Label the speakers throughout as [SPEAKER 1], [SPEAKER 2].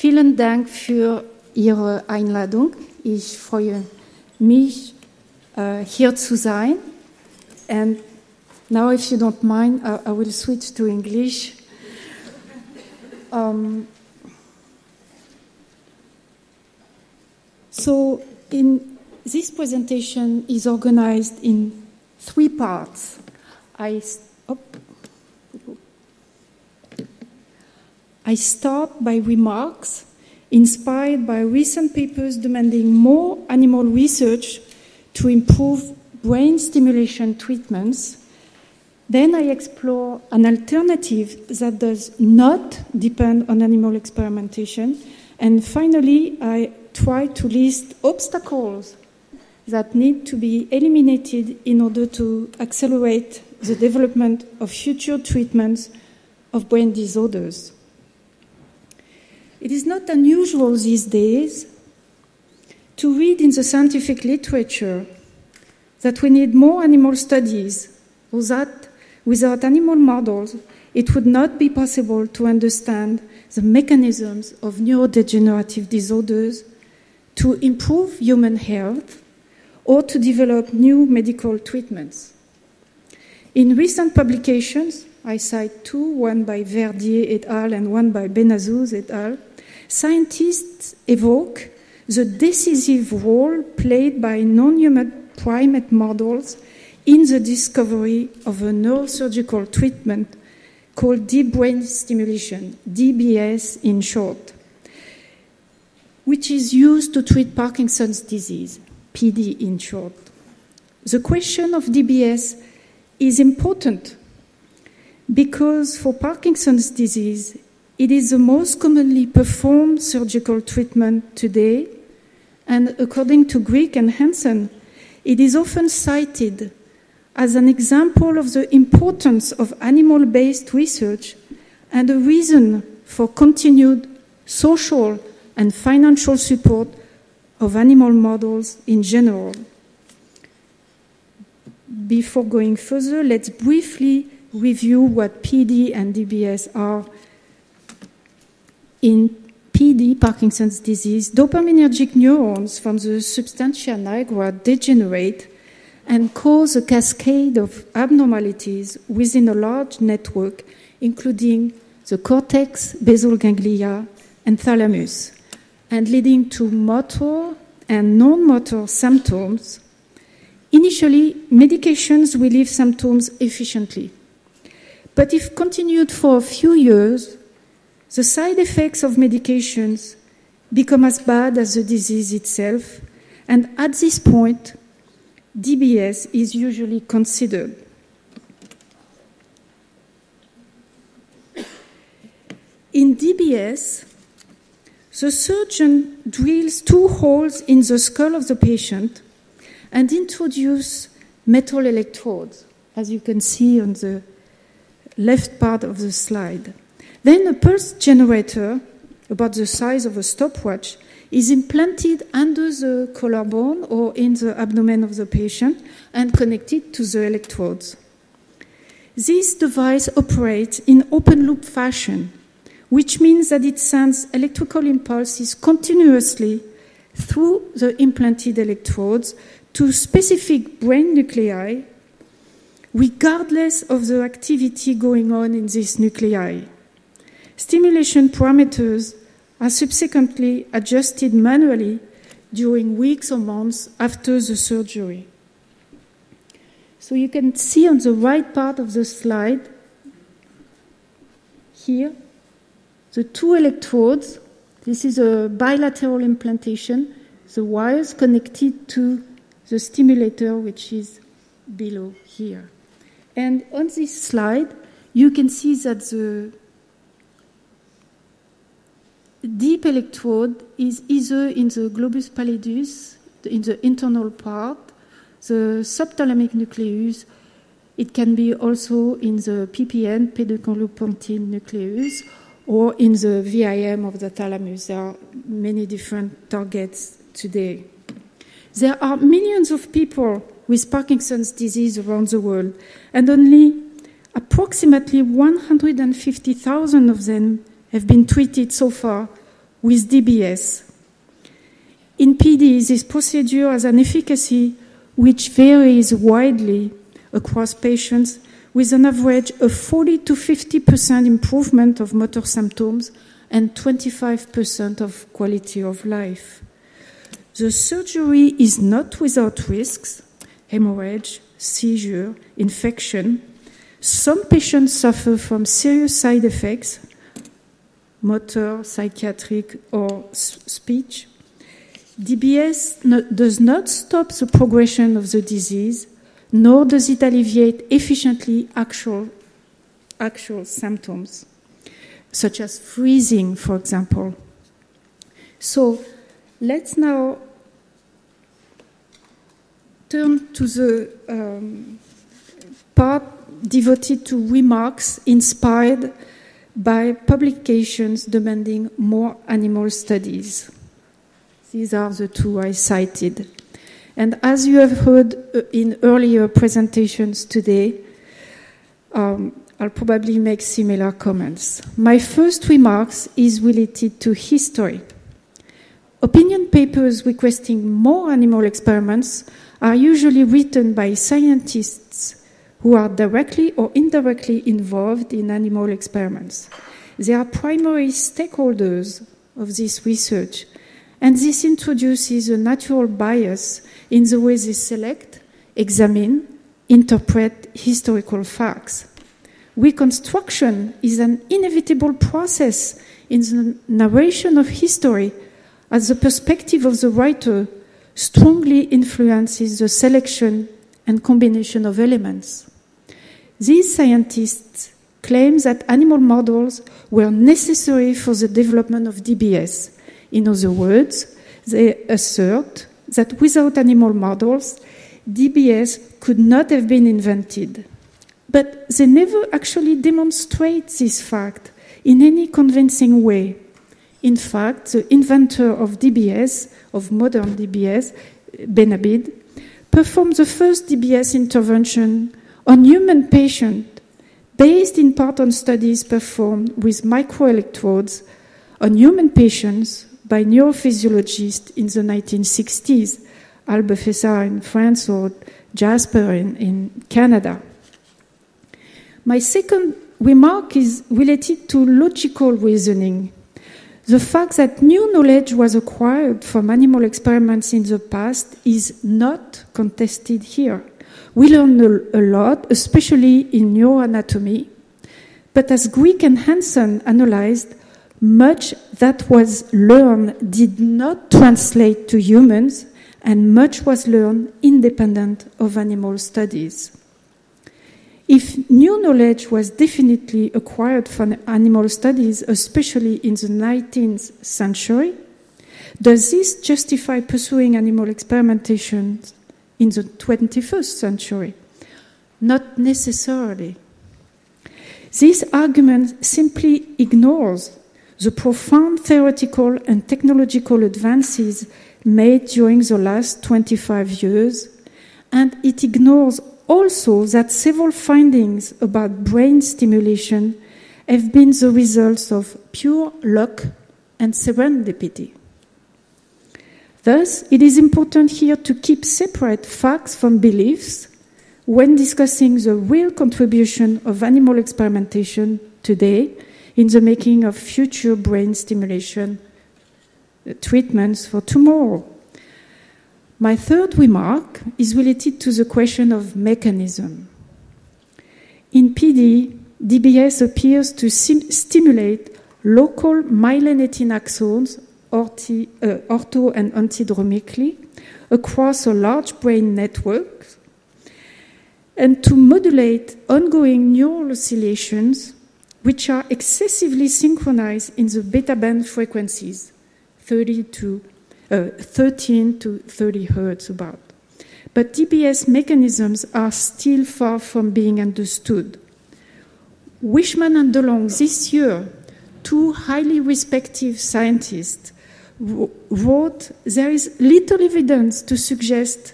[SPEAKER 1] Vielen Dank für Ihre Einladung. Ich freue mich, hier zu sein. And now, if you don't mind, I will switch to English. So, this presentation is organized in 3 parts. I start by remarks inspired by recent papers demanding more animal research to improve brain stimulation treatments. Then I explore an alternative that does not depend on animal experimentation. And finally, I try to list obstacles that need to be eliminated in order to accelerate the development of future treatments of brain disorders. It is not unusual these days to read in the scientific literature that we need more animal studies, or that without animal models, it would not be possible to understand the mechanisms of neurodegenerative disorders, to improve human health, or to develop new medical treatments. In recent publications, I cite 2, one by Verdier et al. And one by Benazouz et al., scientists evoke the decisive role played by non-human primate models in the discovery of a neurosurgical treatment called deep brain stimulation, DBS in short, which is used to treat Parkinson's disease, PD in short. The question of DBS is important because for Parkinson's disease, it is the most commonly performed surgical treatment today, and according to Grigg and Hansen, it is often cited as an example of the importance of animal-based research and a reason for continued social and financial support of animal models in general. Before going further, let's briefly review what PD and DBS are. In PD, Parkinson's disease, dopaminergic neurons from the substantia nigra degenerate and cause a cascade of abnormalities within a large network, including the cortex, basal ganglia, and thalamus, and leading to motor and non-motor symptoms. Initially, medications relieve symptoms efficiently. But if continued for a few years, the side effects of medications become as bad as the disease itself, and at this point, DBS is usually considered. In DBS, the surgeon drills 2 holes in the skull of the patient and introduces metal electrodes, as you can see on the left part of the slide. Then a pulse generator, about the size of a stopwatch, is implanted under the collarbone or in the abdomen of the patient and connected to the electrodes. This device operates in open-loop fashion, which means that it sends electrical impulses continuously through the implanted electrodes to specific brain nuclei, regardless of the activity going on in these nuclei. Stimulation parameters are subsequently adjusted manually during weeks or months after the surgery. So you can see on the right part of the slide here the 2 electrodes. This is a bilateral implantation, the wires connected to the stimulator, which is below here. And on this slide, you can see that the deep electrode is either in the globus pallidus, in the internal part, the subthalamic nucleus. It can be also in the PPN, pedunculopontine nucleus, or in the VIM of the thalamus. There are many different targets today. There are millions of people with Parkinson's disease around the world, and only approximately 150,000 of them have been treated so far with DBS. In PD, this procedure has an efficacy which varies widely across patients, with an average of 40 to 50% improvement of motor symptoms and 25% of quality of life. The surgery is not without risks: hemorrhage, seizure, infection. Some patients suffer from serious side effects, motor, psychiatric, or speech. DBS does not stop the progression of the disease, nor does it alleviate efficiently actual symptoms, such as freezing, for example. So let's now turn to the part devoted to remarks inspired by publications demanding more animal studies. These are the two I cited. And as you have heard in earlier presentations today, I'll probably make similar comments. My first remarks is related to history. Opinion papers requesting more animal experiments are usually written by scientists who are directly or indirectly involved in animal experiments. They are primary stakeholders of this research, and this introduces a natural bias in the way they select, examine, interpret historical facts. Reconstruction is an inevitable process in the narration of history, as the perspective of the writer strongly influences the selection and combination of elements. These scientists claim that animal models were necessary for the development of DBS. In other words, they assert that without animal models, DBS could not have been invented. But they never actually demonstrate this fact in any convincing way. In fact, the inventor of DBS, of modern DBS, Benabid, performed the first DBS intervention on human patients, based in part on studies performed with microelectrodes on human patients by neurophysiologists in the 1960s, Albefessar in France or Jasper in Canada. My second remark is related to logical reasoning. The fact that new knowledge was acquired from animal experiments in the past is not contested here. We learn a lot, especially in neuroanatomy, but as Greek and Hansen analyzed, much that was learned did not translate to humans, and much was learned independent of animal studies. If new knowledge was definitely acquired from animal studies, especially in the 19th century, does this justify pursuing animal experimentation in the 21st century? Not necessarily. This argument simply ignores the profound theoretical and technological advances made during the last 25 years, and it ignores also that several findings about brain stimulation have been the results of pure luck and serendipity. Thus, it is important here to keep separate facts from beliefs when discussing the real contribution of animal experimentation today in the making of future brain stimulation treatments for tomorrow. My third remark is related to the question of mechanism. In PD, DBS appears to stimulate local myelinating axons, ortho and antidromically, across a large brain network, and to modulate ongoing neural oscillations, which are excessively synchronized in the beta band frequencies, 13 to 30 hertz about. But DBS mechanisms are still far from being understood. Wishman and DeLong this year, two highly respected scientists, wrote, there is little evidence to suggest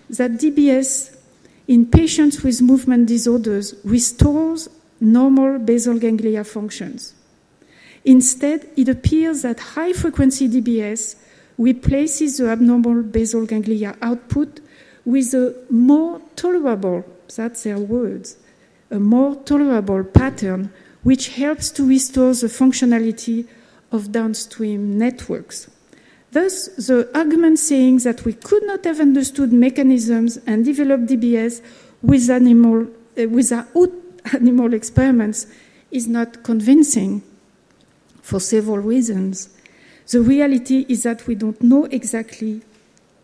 [SPEAKER 1] that DBS in patients with movement disorders restores normal basal ganglia functions. Instead, it appears that high-frequency DBS replaces the abnormal basal ganglia output with a more tolerable, that's their words, a more tolerable pattern which helps to restore the functionality of downstream networks. Thus, the argument saying that we could not have understood mechanisms and developed DBS without animal experiments is not convincing for several reasons. The reality is that we don't know exactly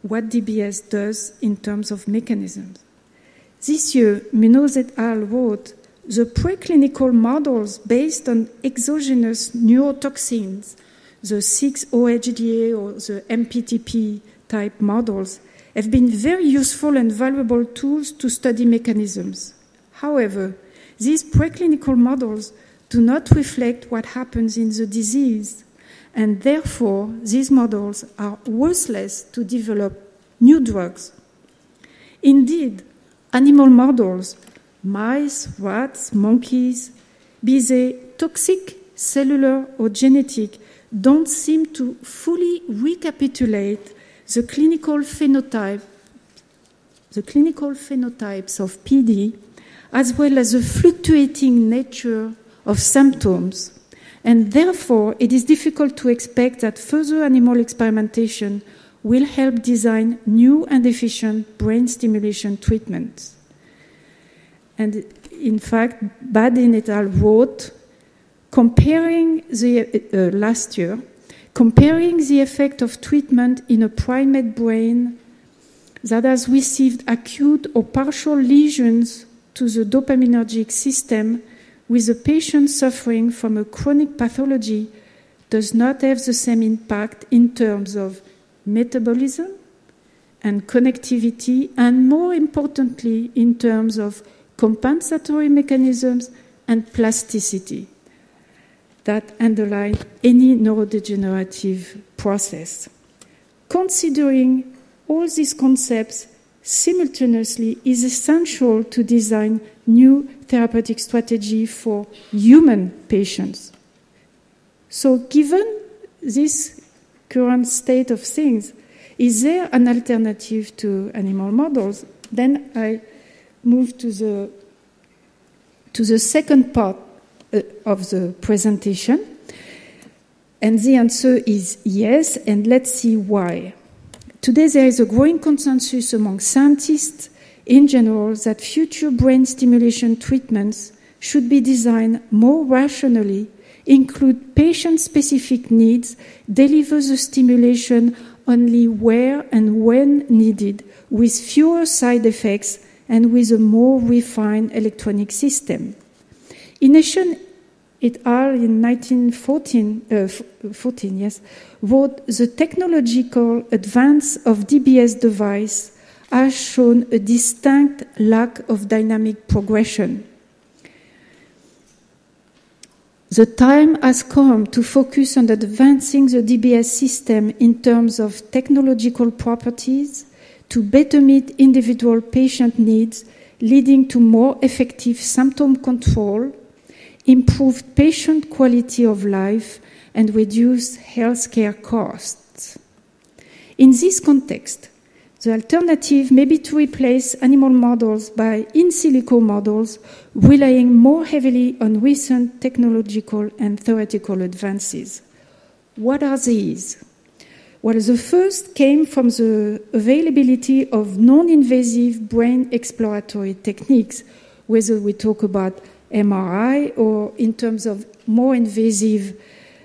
[SPEAKER 1] what DBS does in terms of mechanisms. This year, Munoz et al. Wrote the preclinical models based on exogenous neurotoxins, the 6-OHDA or the MPTP type models, have been very useful and valuable tools to study mechanisms. However, these preclinical models do not reflect what happens in the disease, and therefore these models are worthless to develop new drugs. Indeed, animal models, mice, rats, monkeys, be they toxic, cellular, or genetic, don't seem to fully recapitulate the clinical phenotypes of PD, as well as the fluctuating nature of symptoms, and therefore it is difficult to expect that further animal experimentation will help design new and efficient brain stimulation treatments. And in fact, Badin et al. Wrote, last year, comparing the effect of treatment in a primate brain that has received acute or partial lesions to the dopaminergic system with a patient suffering from a chronic pathology does not have the same impact in terms of metabolism and connectivity, and more importantly, in terms of compensatory mechanisms and plasticity that underlie any neurodegenerative process. Considering all these concepts simultaneously is essential to design new therapeutic strategy for human patients. So given this current state of things, is there an alternative to animal models? Then I move to the second part of the presentation. And the answer is yes, and let's see why. Today there is a growing consensus among scientists in general that future brain stimulation treatments should be designed more rationally, include patient-specific needs, deliver the stimulation only where and when needed, with fewer side effects and with a more refined electronic system. Inesh et al. In 1914 wrote, the technological advance of DBS device has shown a distinct lack of dynamic progression. The time has come to focus on advancing the DBS system in terms of technological properties to better meet individual patient needs, leading to more effective symptom control, improved patient quality of life, and reduced healthcare costs. In this context, the alternative may be to replace animal models by in silico models, relying more heavily on recent technological and theoretical advances. What are these? Well, the first came from the availability of non-invasive brain exploratory techniques, whether we talk about MRI or in terms of more invasive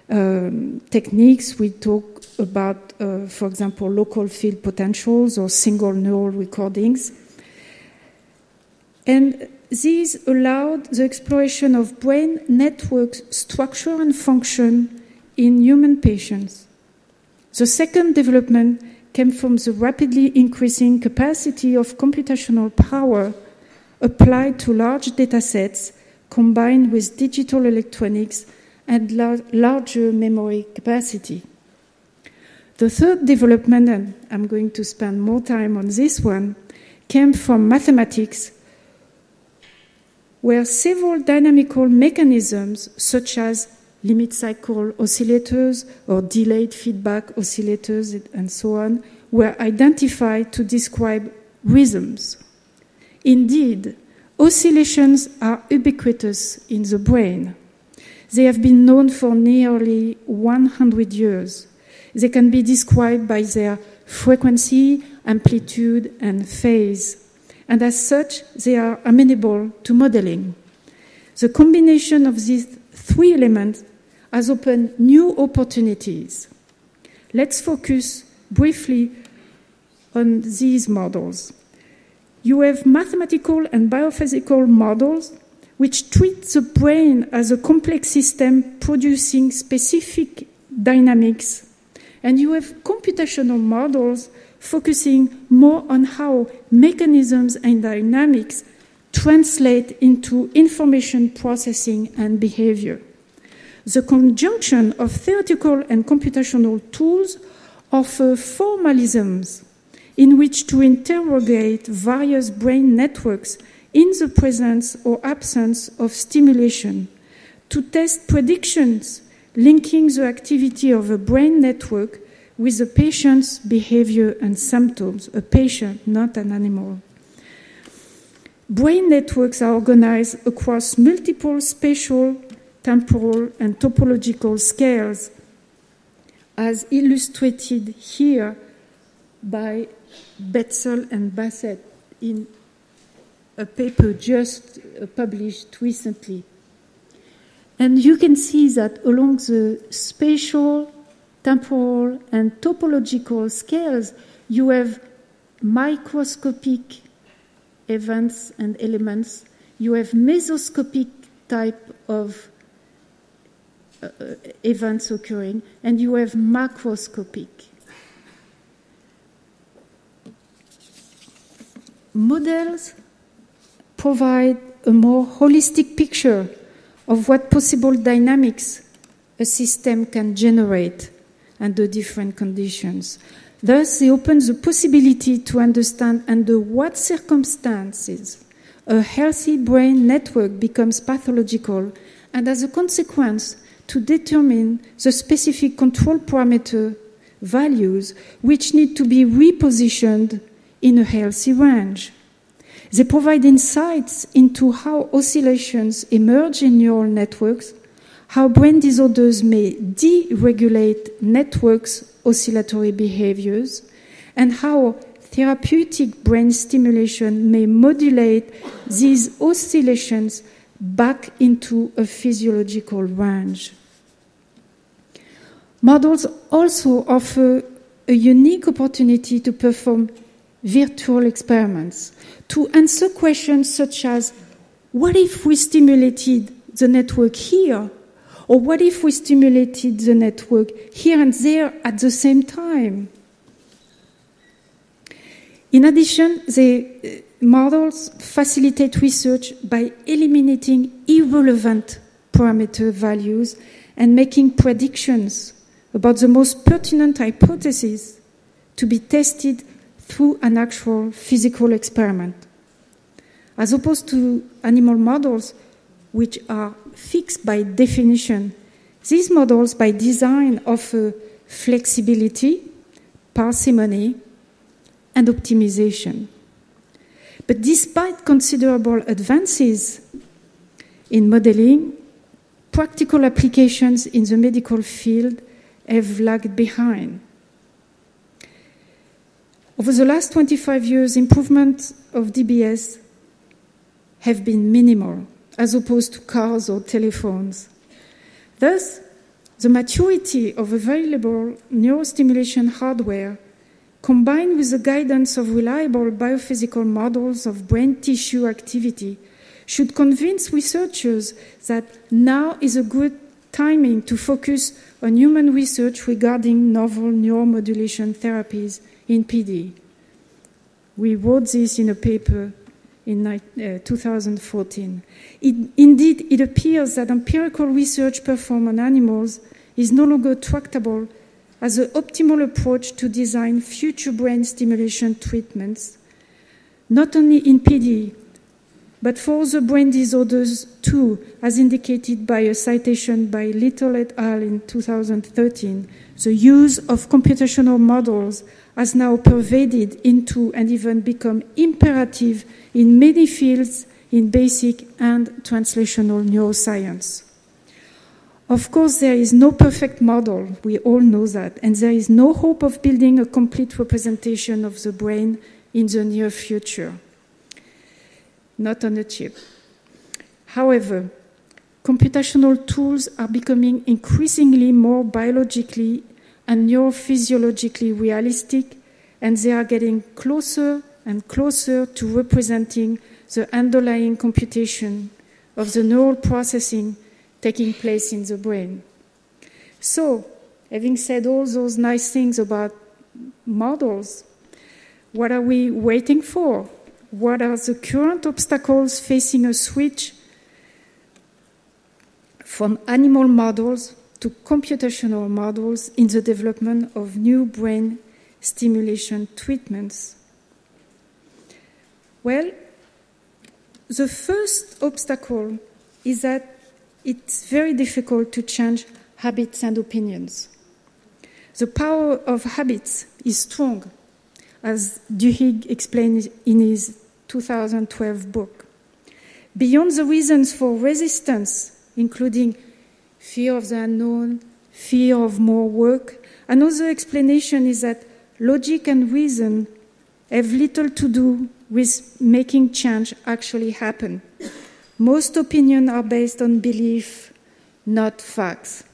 [SPEAKER 1] techniques, we talk about, for example, local field potentials or single neural recordings. And these allowed the exploration of brain network structure and function in human patients. The second development came from the rapidly increasing capacity of computational power applied to large data sets combined with digital electronics and larger memory capacity. The third development, and I'm going to spend more time on this one, came from mathematics, where several dynamical mechanisms such as limit cycle oscillators or delayed feedback oscillators and so on, were identified to describe rhythms. Indeed, oscillations are ubiquitous in the brain. They have been known for nearly 100 years. They can be described by their frequency, amplitude, and phase. And as such, they are amenable to modeling. The combination of these three elements has opened new opportunities. Let's focus briefly on these models. You have mathematical and biophysical models which treat the brain as a complex system producing specific dynamics. And you have computational models focusing more on how mechanisms and dynamics translate into information processing and behavior. The conjunction of theoretical and computational tools offer formalisms in which to interrogate various brain networks in the presence or absence of stimulation, to test predictions linking the activity of a brain network with the patient's behavior and symptoms, a patient, not an animal. Brain networks are organized across multiple spatial, temporal, and topological scales, as illustrated here by Betzel and Bassett in a paper just published recently. And you can see that along the spatial, temporal, and topological scales, you have microscopic events and elements. You have mesoscopic type of events occurring, and you have macroscopic. Models provide a more holistic picture of what possible dynamics a system can generate under different conditions. Thus, they open the possibility to understand under what circumstances a healthy brain network becomes pathological, and as a consequence, to determine the specific control parameter values which need to be repositioned in a healthy range. They provide insights into how oscillations emerge in neural networks, how brain disorders may deregulate networks' oscillatory behaviors, and how therapeutic brain stimulation may modulate these oscillations back into a physiological range. Models also offer a unique opportunity to perform virtual experiments, to answer questions such as, what if we stimulated the network here? Or what if we stimulated the network here and there at the same time? In addition, the models facilitate research by eliminating irrelevant parameter values and making predictions about the most pertinent hypotheses to be tested through an actual physical experiment. As opposed to animal models, which are fixed by definition, these models by design offer flexibility, parsimony, and optimization. But despite considerable advances in modeling, practical applications in the medical field have lagged behind. Over the last 25 years, improvements of DBS have been minimal, as opposed to cars or telephones. Thus, the maturity of available neurostimulation hardware, combined with the guidance of reliable biophysical models of brain tissue activity, should convince researchers that now is a good timing to focus on human research regarding novel neuromodulation therapies in PD. We wrote this in a paper in 2014. Indeed, it appears that empirical research performed on animals is no longer tractable as an optimal approach to design future brain stimulation treatments, not only in PD, But for the brain disorders too, as indicated by a citation by Little et al. In 2013, the use of computational models has now pervaded into and even become imperative in many fields in basic and translational neuroscience. Of course, there is no perfect model, we all know that, and there is no hope of building a complete representation of the brain in the near future. Not on a chip. However, computational tools are becoming increasingly more biologically and neurophysiologically realistic, and they are getting closer and closer to representing the underlying computation of the neural processing taking place in the brain. So, having said all those nice things about models, what are we waiting for? What are the current obstacles facing a switch from animal models to computational models in the development of new brain stimulation treatments? Well, the first obstacle is that it's very difficult to change habits and opinions. The power of habits is strong, as Duhigg explained in his 2012 book. Beyond the reasons for resistance, including fear of the unknown, fear of more work, another explanation is that logic and reason have little to do with making change actually happen. Most opinions are based on belief, not facts.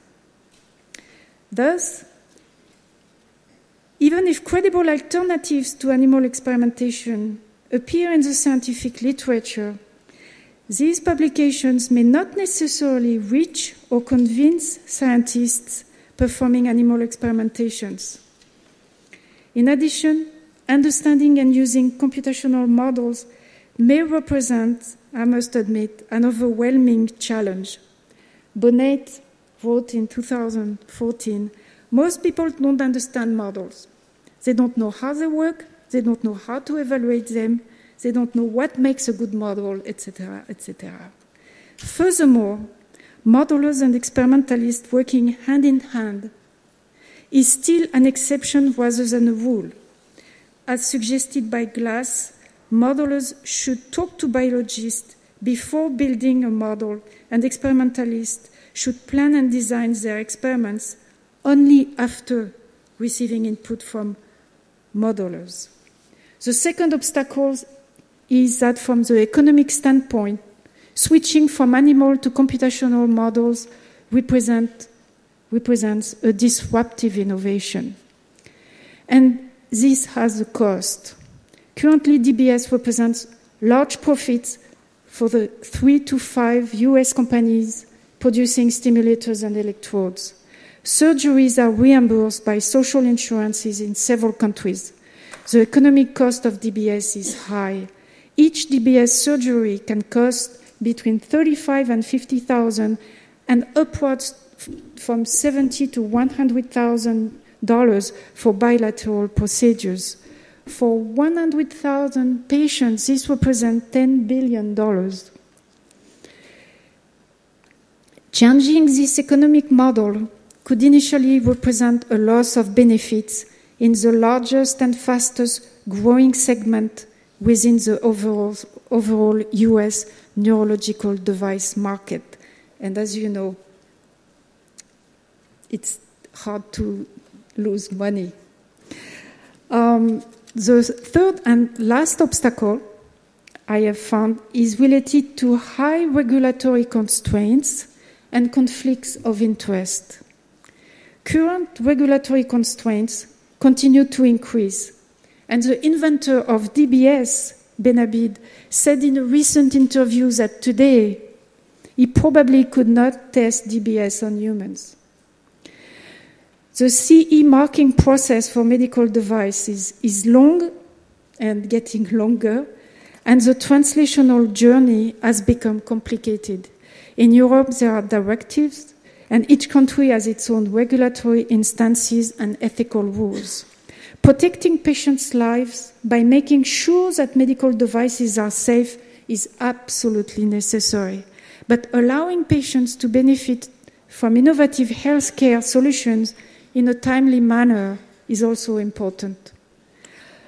[SPEAKER 1] Thus, even if credible alternatives to animal experimentation appear in the scientific literature, these publications may not necessarily reach or convince scientists performing animal experimentations. In addition, understanding and using computational models may represent, I must admit, an overwhelming challenge. Bonnet wrote in 2014, "Most people don't understand models. They don't know how they work, they don't know how to evaluate them, they don't know what makes a good model, etc., etc." Furthermore, modelers and experimentalists working hand in hand is still an exception rather than a rule. As suggested by Glass, modelers should talk to biologists before building a model, and experimentalists should plan and design their experiments only after receiving input from modelers. The second obstacle is that from the economic standpoint, switching from animal to computational models represents a disruptive innovation. And this has a cost. Currently, DBS represents large profits for the 3 to 5 US companies producing stimulators and electrodes. Surgeries are reimbursed by social insurances in several countries. The economic cost of DBS is high. Each DBS surgery can cost between $35,000 and $50,000 and upwards from $70,000 to $100,000 for bilateral procedures. For 100,000 patients, this represents $10 billion. Changing this economic model could initially represent a loss of benefits in the largest and fastest growing segment within the overall US neurological device market. And as you know, it's hard to lose money. The third and last obstacle I have found is related to high regulatory constraints and conflicts of interest. Current regulatory constraints continue to increase, and the inventor of DBS, Benabid, said in a recent interview that today he probably could not test DBS on humans. The CE marking process for medical devices is long and getting longer, and the translational journey has become complicated. In Europe, there are directives, and each country has its own regulatory instances and ethical rules. Protecting patients' lives by making sure that medical devices are safe is absolutely necessary. But allowing patients to benefit from innovative healthcare solutions in a timely manner is also important.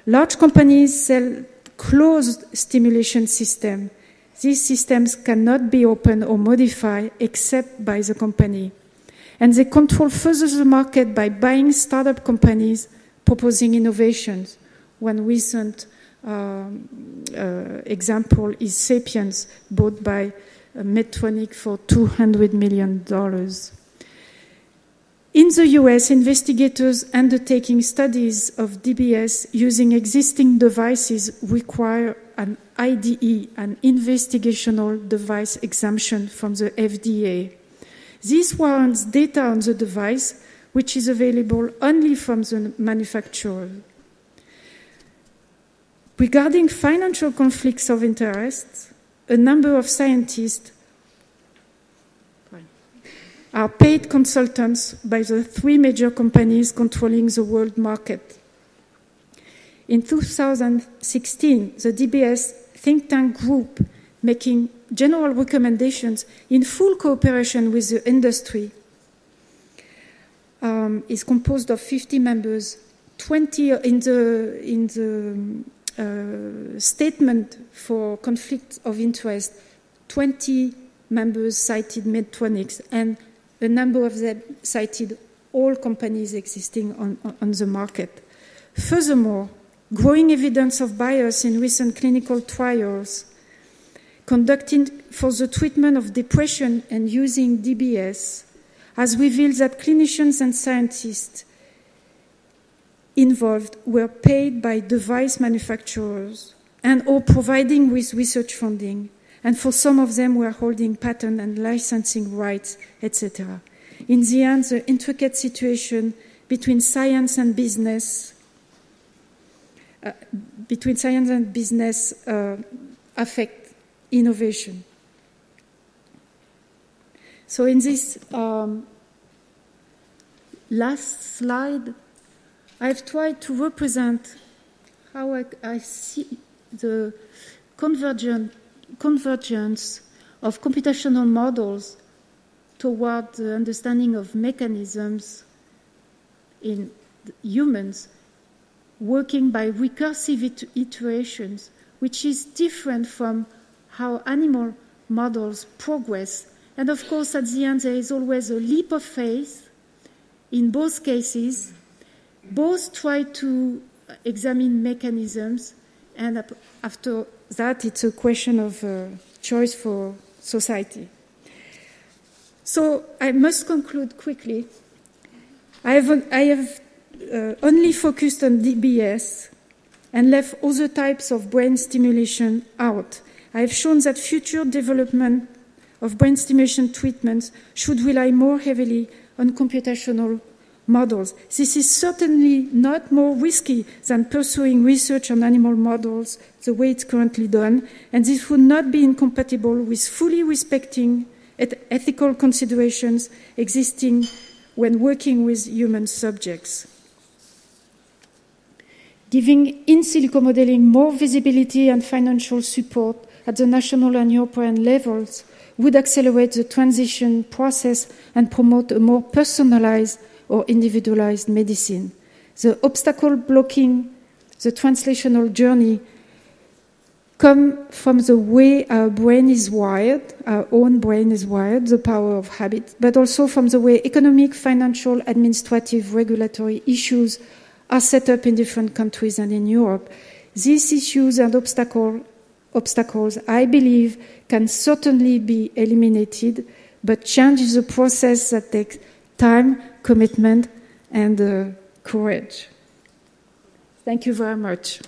[SPEAKER 1] Large companies sell closed stimulation systems. These systems cannot be opened or modified except by the company. And they control further the market by buying startup companies proposing innovations. One recent example is Sapiens, bought by Medtronic for $200 million. In the US, investigators undertaking studies of DBS using existing devices require an IDE, an investigational device exemption from the FDA. This warrants data on the device, which is available only from the manufacturer. Regarding financial conflicts of interest, a number of scientists are paid consultants by the 3 major companies controlling the world market. In 2016, the DBS think tank group, making general recommendations in full cooperation with the industry, is composed of 50 members. 20 in the statement for conflict of interest, 20 members cited Medtronic, and a number of them cited all companies existing on the market. Furthermore, growing evidence of bias in recent clinical trials conducted for the treatment of depression and using DBS has revealed that clinicians and scientists involved were paid by device manufacturers and or providing with research funding, and for some of them were holding patent and licensing rights, etc. In the end, the intricate situation between science and business affect innovation. So in this last slide, I've tried to represent how I see the convergence of computational models toward the understanding of mechanisms in humans working by recursive iterations, which is different from how animal models progress. And of course, at the end, there is always a leap of faith. In both cases, both try to examine mechanisms, and after that, it's a question of choice for society. So I must conclude quickly. I have only focused on DBS and left other types of brain stimulation out. I have shown that future development of brain stimulation treatments should rely more heavily on computational models. This is certainly not more risky than pursuing research on animal models the way it's currently done, and this would not be incompatible with fully respecting ethical considerations existing when working with human subjects. Giving in silico modeling more visibility and financial support at the national and European levels would accelerate the transition process and promote a more personalized or individualized medicine. The obstacle blocking the translational journey come from the way our brain is wired, our own brain is wired, the power of habit, but also from the way economic, financial, administrative, regulatory issues are set up in different countries and in Europe. These issues and obstacles, I believe, can certainly be eliminated, but change is a process that takes time, commitment, and courage. Thank you very much.